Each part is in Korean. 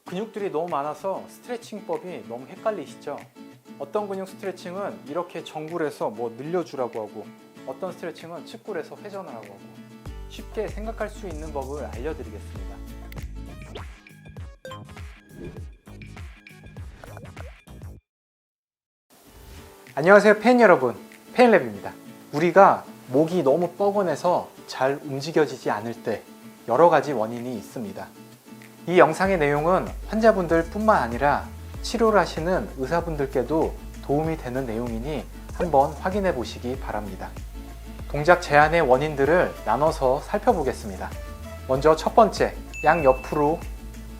근육들이 너무 많아서 스트레칭법이 너무 헷갈리시죠? 어떤 근육 스트레칭은 이렇게 정굴해서 늘려주라고 하고, 어떤 스트레칭은 측굴해서 회전하라고 하고, 쉽게 생각할 수 있는 법을 알려드리겠습니다. 안녕하세요, 팬 여러분, 페인랩입니다. 우리가 목이 너무 뻐근해서 잘 움직여지지 않을 때 여러 가지 원인이 있습니다. 이 영상의 내용은 환자분들 뿐만 아니라 치료를 하시는 의사분들께도 도움이 되는 내용이니 한번 확인해 보시기 바랍니다. 동작 제한의 원인들을 나눠서 살펴보겠습니다. 먼저 첫 번째, 양옆으로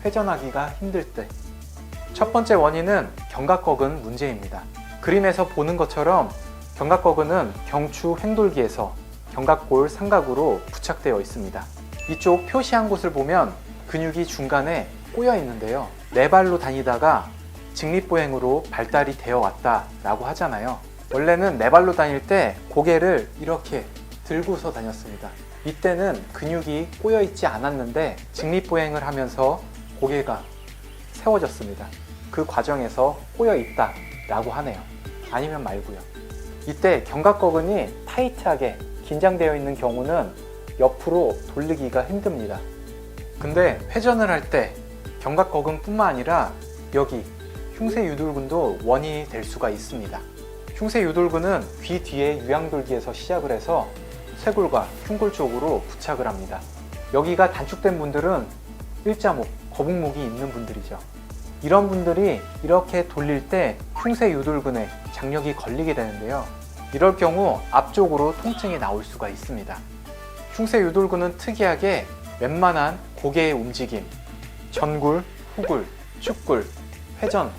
회전하기가 힘들 때. 첫 번째 원인은 견갑거근 문제입니다. 그림에서 보는 것처럼 견갑거근은 경추 횡돌기에서 견갑골 삼각으로 부착되어 있습니다. 이쪽 표시한 곳을 보면 근육이 중간에 꼬여 있는데요. 네 발로 다니다가 직립보행으로 발달이 되어 왔다라고 하잖아요. 원래는 네 발로 다닐 때 고개를 이렇게 들고서 다녔습니다. 이때는 근육이 꼬여 있지 않았는데 직립보행을 하면서 고개가 세워졌습니다. 그 과정에서 꼬여 있다라고 하네요. 아니면 말고요. 이때 견갑거근이 타이트하게 긴장되어 있는 경우는 옆으로 돌리기가 힘듭니다. 근데 회전을 할 때 견갑거근뿐만 아니라 여기 흉쇄유돌근도 원인이 될 수가 있습니다. 흉쇄유돌근은 귀 뒤에 유양돌기에서 시작을 해서 쇄골과 흉골 쪽으로 부착을 합니다. 여기가 단축된 분들은 일자목, 거북목이 있는 분들이죠. 이런 분들이 이렇게 돌릴 때 흉쇄유돌근에 장력이 걸리게 되는데요. 이럴 경우 앞쪽으로 통증이 나올 수가 있습니다. 흉쇄유돌근은 특이하게 웬만한 고개의 움직임, 전굴, 후굴, 축굴, 회전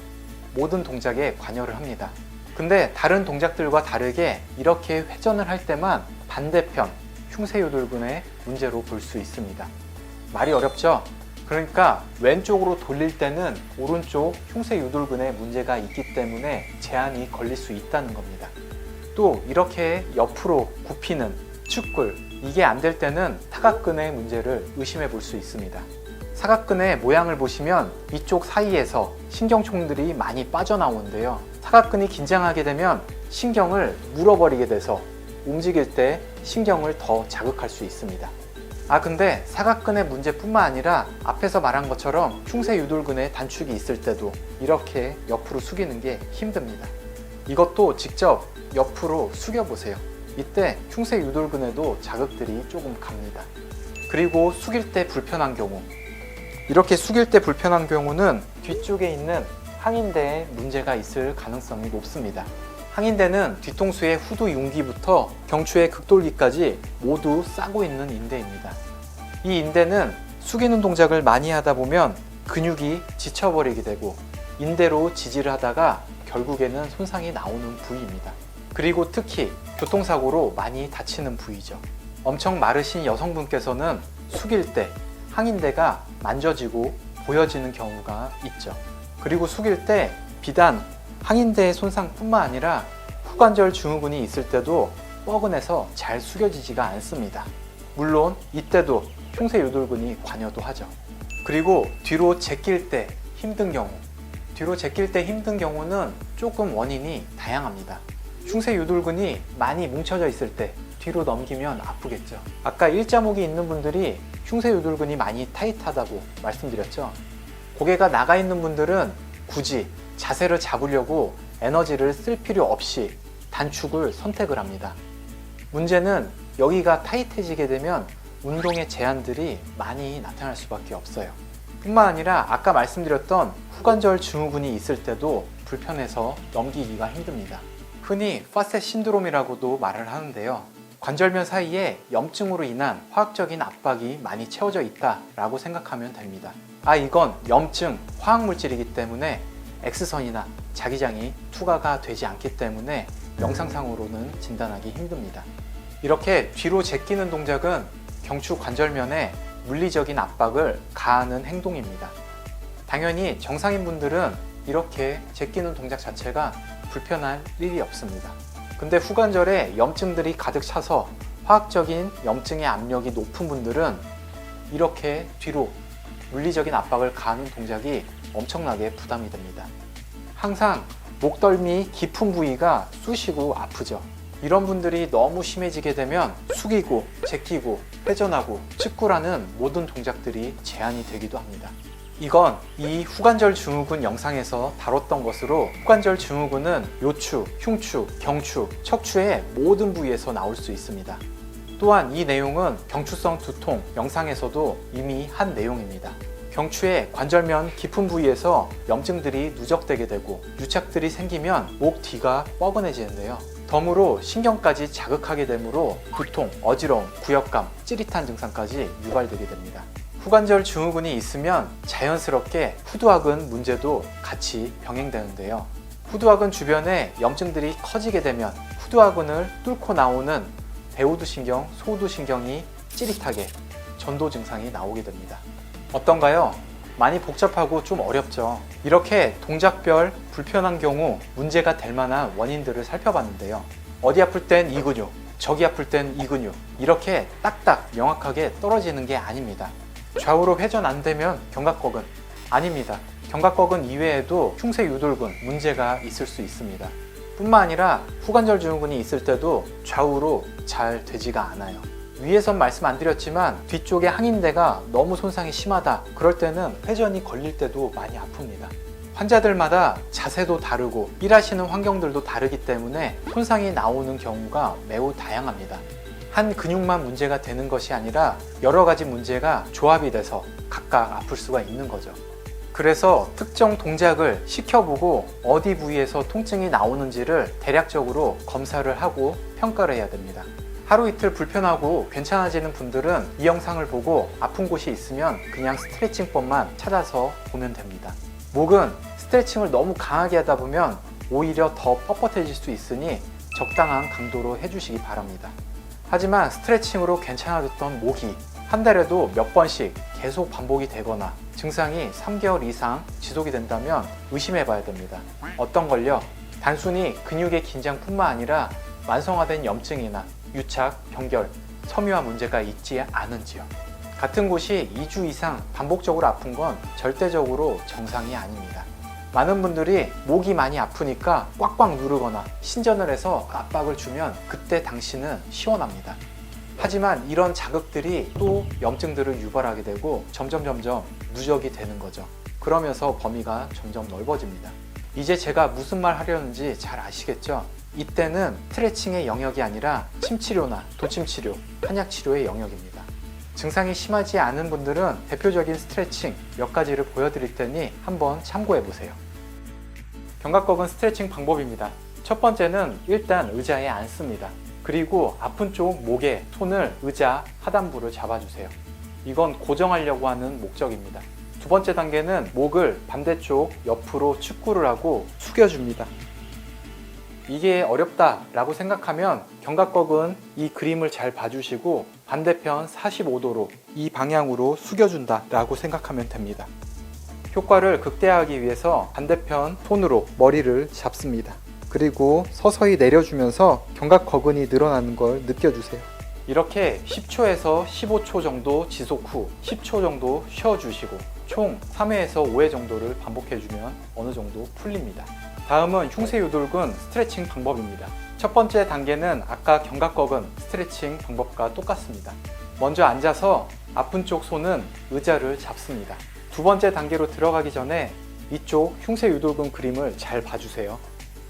모든 동작에 관여를 합니다. 근데 다른 동작들과 다르게 이렇게 회전을 할 때만 반대편 흉쇄유돌근의 문제로 볼 수 있습니다. 말이 어렵죠? 그러니까 왼쪽으로 돌릴 때는 오른쪽 흉쇄유돌근에 문제가 있기 때문에 제한이 걸릴 수 있다는 겁니다. 또 이렇게 옆으로 굽히는 축굴, 이게 안 될 때는 사각근의 문제를 의심해 볼 수 있습니다. 사각근의 모양을 보시면 이쪽 사이에서 신경총들이 많이 빠져나오는데요. 사각근이 긴장하게 되면 신경을 물어버리게 돼서 움직일 때 신경을 더 자극할 수 있습니다. 근데 사각근의 문제뿐만 아니라 앞에서 말한 것처럼 흉쇄유돌근의 단축이 있을 때도 이렇게 옆으로 숙이는 게 힘듭니다. 이것도 직접 옆으로 숙여 보세요. 이때 흉쇄유돌근에도 자극들이 조금 갑니다. 그리고 숙일 때 불편한 경우, 이렇게 숙일 때 불편한 경우는 뒤쪽에 있는 항인대에 문제가 있을 가능성이 높습니다. 항인대는 뒤통수의 후두 융기부터 경추의 극돌기까지 모두 싸고 있는 인대입니다. 이 인대는 숙이는 동작을 많이 하다 보면 근육이 지쳐버리게 되고 인대로 지지를 하다가 결국에는 손상이 나오는 부위입니다. 그리고 특히 교통사고로 많이 다치는 부위죠. 엄청 마르신 여성분께서는 숙일 때 항인대가 만져지고 보여지는 경우가 있죠. 그리고 숙일 때 비단 항인대의 손상뿐만 아니라 후관절 증후군이 있을 때도 뻐근해서 잘 숙여지지가 않습니다. 물론 이때도 흉쇄유돌근이 관여도 하죠. 그리고 뒤로 제낄 때 힘든 경우, 뒤로 제낄 때 힘든 경우는 조금 원인이 다양합니다. 흉쇄유돌근이 많이 뭉쳐져 있을 때 뒤로 넘기면 아프겠죠. 아까 일자목이 있는 분들이 흉쇄유돌근이 많이 타이트하다고 말씀드렸죠. 고개가 나가 있는 분들은 굳이 자세를 잡으려고 에너지를 쓸 필요 없이 단축을 선택을 합니다. 문제는 여기가 타이트해지게 되면 운동의 제한들이 많이 나타날 수밖에 없어요. 뿐만 아니라 아까 말씀드렸던 후관절 증후군이 있을 때도 불편해서 넘기기가 힘듭니다. 흔히 파셋 신드롬이라고도 말을 하는데요. 관절면 사이에 염증으로 인한 화학적인 압박이 많이 채워져 있다라고 생각하면 됩니다. 이건 염증, 화학물질이기 때문에 X선이나 자기장이 투과가 되지 않기 때문에 영상상으로는 진단하기 힘듭니다. 이렇게 뒤로 제끼는 동작은 경추 관절면에 물리적인 압박을 가하는 행동입니다. 당연히 정상인 분들은 이렇게 제끼는 동작 자체가 불편할 일이 없습니다. 근데 후관절에 염증들이 가득 차서 화학적인 염증의 압력이 높은 분들은 이렇게 뒤로 물리적인 압박을 가하는 동작이 엄청나게 부담이 됩니다. 항상 목덜미 깊은 부위가 쑤시고 아프죠. 이런 분들이 너무 심해지게 되면 숙이고 제끼고 회전하고 측구라는 모든 동작들이 제한이 되기도 합니다. 이건 이 후관절 증후군 영상에서 다뤘던 것으로, 후관절 증후군은 요추, 흉추, 경추, 척추의 모든 부위에서 나올 수 있습니다. 또한 이 내용은 경추성 두통 영상에서도 이미 한 내용입니다. 경추의 관절면 깊은 부위에서 염증들이 누적되게 되고 유착들이 생기면 목 뒤가 뻐근해지는데요. 덤으로 신경까지 자극하게 되므로 두통, 어지러움, 구역감, 찌릿한 증상까지 유발되게 됩니다. 후관절 증후군이 있으면 자연스럽게 후두학은 문제도 같이 병행되는데요. 후두학은 주변에 염증들이 커지게 되면 후두학은을 뚫고 나오는 배우두신경, 소우두신경이 찌릿하게 전도 증상이 나오게 됩니다. 어떤가요? 많이 복잡하고 좀 어렵죠. 이렇게 동작별 불편한 경우 문제가 될 만한 원인들을 살펴봤는데요. 어디 아플 땐 이 근육, 저기 아플 땐 이 근육, 이렇게 딱딱 명확하게 떨어지는 게 아닙니다. 좌우로 회전 안 되면 견갑거근, 아닙니다. 견갑거근 이외에도 흉쇄유돌근 문제가 있을 수 있습니다. 뿐만 아니라 후관절 증후군이 있을 때도 좌우로 잘 되지가 않아요. 위에선 말씀 안 드렸지만 뒤쪽의 항인대가 너무 손상이 심하다, 그럴 때는 회전이 걸릴 때도 많이 아픕니다. 환자들마다 자세도 다르고 일하시는 환경들도 다르기 때문에 손상이 나오는 경우가 매우 다양합니다. 한 근육만 문제가 되는 것이 아니라 여러 가지 문제가 조합이 돼서 각각 아플 수가 있는 거죠. 그래서 특정 동작을 시켜보고 어디 부위에서 통증이 나오는지를 대략적으로 검사를 하고 평가를 해야 됩니다. 하루 이틀 불편하고 괜찮아지는 분들은 이 영상을 보고 아픈 곳이 있으면 그냥 스트레칭법만 찾아서 보면 됩니다. 목은 스트레칭을 너무 강하게 하다 보면 오히려 더 뻣뻣해질 수 있으니 적당한 강도로 해주시기 바랍니다. 하지만 스트레칭으로 괜찮아졌던 목이 한 달에도 몇 번씩 계속 반복이 되거나 증상이 3개월 이상 지속이 된다면 의심해 봐야 됩니다. 어떤 걸요? 단순히 근육의 긴장뿐만 아니라 만성화된 염증이나 유착, 경결, 섬유화 문제가 있지 않은지요. 같은 곳이 2주 이상 반복적으로 아픈 건 절대적으로 정상이 아닙니다. 많은 분들이 목이 많이 아프니까 꽉꽉 누르거나 신전을 해서 압박을 주면 그때 당신은 시원합니다. 하지만 이런 자극들이 또 염증들을 유발하게 되고 점점 누적이 되는 거죠. 그러면서 범위가 점점 넓어집니다. 이제 제가 무슨 말 하려는지 잘 아시겠죠? 이때는 스트레칭의 영역이 아니라 침치료나 도침치료, 한약치료의 영역입니다. 증상이 심하지 않은 분들은 대표적인 스트레칭 몇 가지를 보여드릴 테니 한번 참고해 보세요. 견갑거근 스트레칭 방법입니다. 첫 번째는 일단 의자에 앉습니다. 그리고 아픈 쪽 목에 손을 의자 하단부를 잡아주세요. 이건 고정하려고 하는 목적입니다. 두 번째 단계는 목을 반대쪽 옆으로 축구를 하고 숙여줍니다. 이게 어렵다라고 생각하면 견갑거근 이 그림을 잘 봐주시고 반대편 45도로 이 방향으로 숙여준다 라고 생각하면 됩니다. 효과를 극대화하기 위해서 반대편 손으로 머리를 잡습니다. 그리고 서서히 내려주면서 견갑거근이 늘어나는 걸 느껴주세요. 이렇게 10초에서 15초 정도 지속 후 10초 정도 쉬어주시고 총 3회에서 5회 정도를 반복해주면 어느 정도 풀립니다. 다음은 흉쇄유돌근 스트레칭 방법입니다. 첫 번째 단계는 아까 견갑거근 스트레칭 방법과 똑같습니다. 먼저 앉아서 아픈 쪽 손은 의자를 잡습니다. 두 번째 단계로 들어가기 전에 이쪽 흉쇄유돌근 그림을 잘 봐주세요.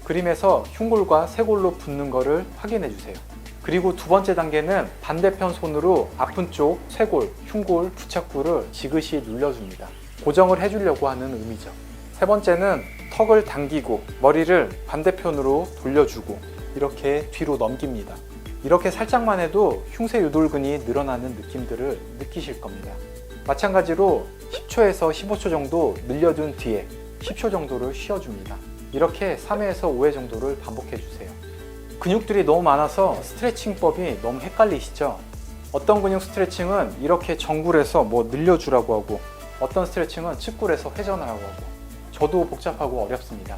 그림에서 흉골과 쇄골로 붙는 것을 확인해 주세요. 그리고 두 번째 단계는 반대편 손으로 아픈 쪽 쇄골, 흉골, 부착부를 지그시 눌러줍니다. 고정을 해주려고 하는 의미죠. 세 번째는 턱을 당기고 머리를 반대편으로 돌려주고 이렇게 뒤로 넘깁니다. 이렇게 살짝만 해도 흉쇄유돌근이 늘어나는 느낌들을 느끼실 겁니다. 마찬가지로 10초에서 15초 정도 늘려둔 뒤에 10초 정도를 쉬어줍니다. 이렇게 3회에서 5회 정도를 반복해 주세요. 근육들이 너무 많아서 스트레칭법이 너무 헷갈리시죠? 어떤 근육 스트레칭은 이렇게 정굴해서 늘려주라고 하고 어떤 스트레칭은 측굴해서 회전하라고 하고 저도 복잡하고 어렵습니다.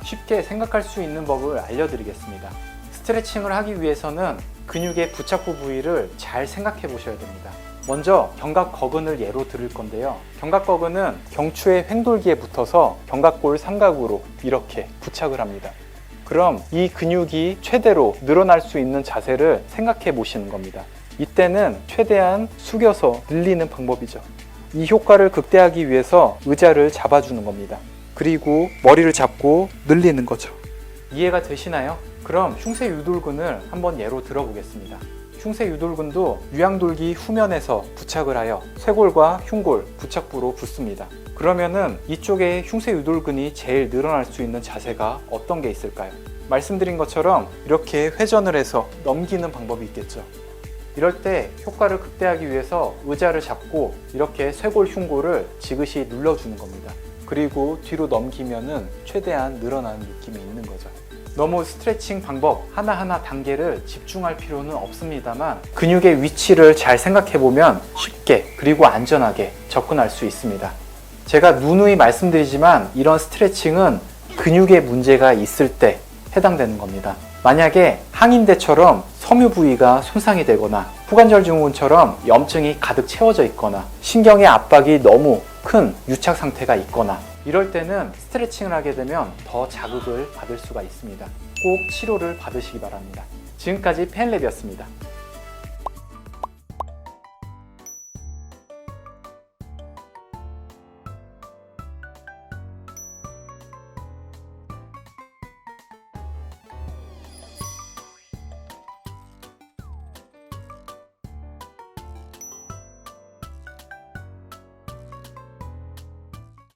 쉽게 생각할 수 있는 법을 알려드리겠습니다. 스트레칭을 하기 위해서는 근육의 부착부 부위를 잘 생각해 보셔야 됩니다. 먼저 견갑거근을 예로 들을 건데요. 견갑거근은 경추의 횡돌기에 붙어서 견갑골 삼각으로 이렇게 부착을 합니다. 그럼 이 근육이 최대로 늘어날 수 있는 자세를 생각해 보시는 겁니다. 이때는 최대한 숙여서 늘리는 방법이죠. 이 효과를 극대화하기 위해서 의자를 잡아주는 겁니다. 그리고 머리를 잡고 늘리는 거죠. 이해가 되시나요? 그럼 흉쇄 유돌근을 한번 예로 들어보겠습니다. 흉쇄 유돌근도 유양돌기 후면에서 부착을 하여 쇄골과 흉골, 부착부로 붙습니다. 그러면은 이쪽에 흉쇄 유돌근이 제일 늘어날 수 있는 자세가 어떤 게 있을까요? 말씀드린 것처럼 이렇게 회전을 해서 넘기는 방법이 있겠죠. 이럴 때 효과를 극대화하기 위해서 의자를 잡고 이렇게 쇄골, 흉골을 지그시 눌러주는 겁니다. 그리고 뒤로 넘기면은 최대한 늘어나는 느낌이 있는 거죠. 너무 스트레칭 방법 하나하나 단계를 집중할 필요는 없습니다만 근육의 위치를 잘 생각해 보면 쉽게 그리고 안전하게 접근할 수 있습니다. 제가 누누이 말씀드리지만 이런 스트레칭은 근육에 문제가 있을 때 해당되는 겁니다. 만약에 항인대처럼 섬유 부위가 손상이 되거나 후관절 증후군처럼 염증이 가득 채워져 있거나 신경의 압박이 너무 큰 유착 상태가 있거나 이럴 때는 스트레칭을 하게 되면 더 자극을 받을 수가 있습니다. 꼭 치료를 받으시기 바랍니다. 지금까지 펜랩이었습니다.